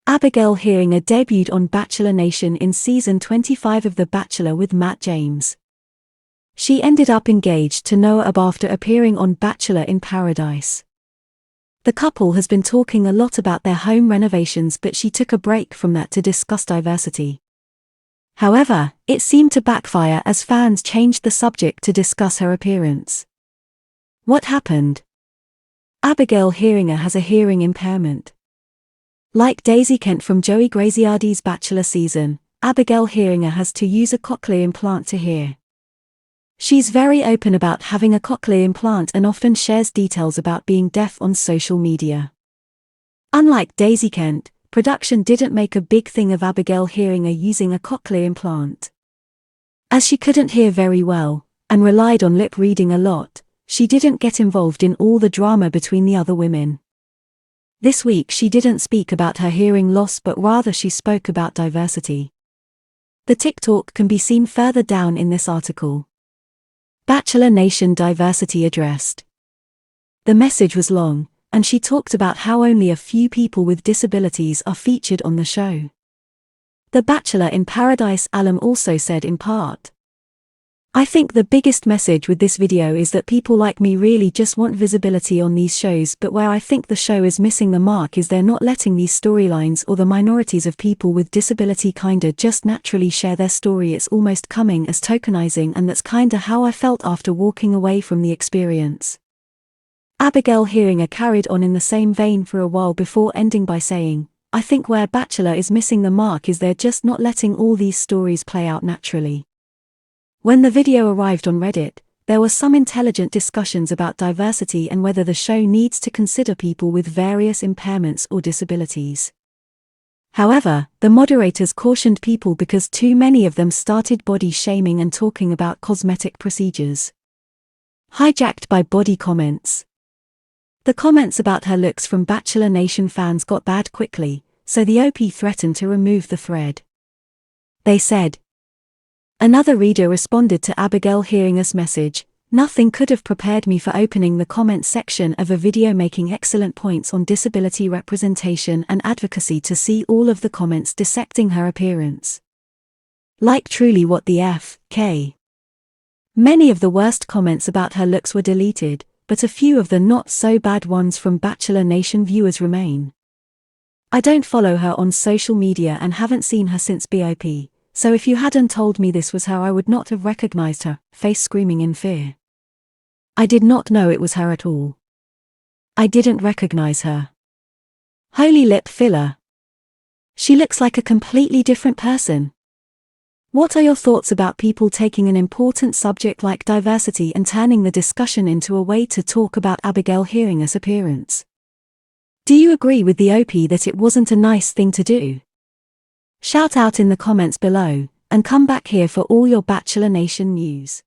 Abigail Heringer debuted on Bachelor Nation in Season 25 of The Bachelor with Matt James. She ended up engaged to Noah after appearing on Bachelor in Paradise. The couple has been talking a lot about their home renovations, but she took a break from that to discuss diversity. However, it seemed to backfire as fans changed the subject to discuss her appearance. What happened? Abigail Heringer has a hearing impairment. Like Daisy Kent from Joey Graziadi's Bachelor season, Abigail Heringer has to use a cochlear implant to hear. She's very open about having a cochlear implant and often shares details about being deaf on social media. Unlike Daisy Kent, production didn't make a big thing of Abigail Heringer using a cochlear implant. As she couldn't hear very well, and relied on lip reading a lot, she didn't get involved in all the drama between the other women. This week she didn't speak about her hearing loss, but rather she spoke about diversity. The TikTok can be seen further down in this article. Bachelor Nation diversity addressed. The message was long, and she talked about how only a few people with disabilities are featured on the show. The Bachelor in Paradise alum also said in part, "I think the biggest message with this video is that people like me really just want visibility on these shows, but where I think the show is missing the mark is they're not letting these storylines or the minorities of people with disability kinda just naturally share their story. It's almost coming as tokenizing, and that's kinda how I felt after walking away from the experience." Abigail Heringer carried on in the same vein for a while before ending by saying, "I think where Bachelor is missing the mark is they're just not letting all these stories play out naturally." When the video arrived on Reddit, there were some intelligent discussions about diversity and whether the show needs to consider people with various impairments or disabilities. However, the moderators cautioned people because too many of them started body shaming and talking about cosmetic procedures. Hijacked by body comments. The comments about her looks from Bachelor Nation fans got bad quickly, so the OP threatened to remove the thread. They said. Another reader responded to Abigail Heringer's message, "Nothing could have prepared me for opening the comments section of a video making excellent points on disability representation and advocacy to see all of the comments dissecting her appearance. Like truly what the F.K. Many of the worst comments about her looks were deleted, but a few of the not-so-bad ones from Bachelor Nation viewers remain. I don't follow her on social media and haven't seen her since BOP. So if you hadn't told me this was her, I would not have recognized her," face screaming in fear. "I did not know it was her at all. I didn't recognize her. Holy lip filler. She looks like a completely different person." What are your thoughts about people taking an important subject like diversity and turning the discussion into a way to talk about Abigail Heringer's appearance? Do you agree with the OP that it wasn't a nice thing to do? Shout out in the comments below, and come back here for all your Bachelor Nation news.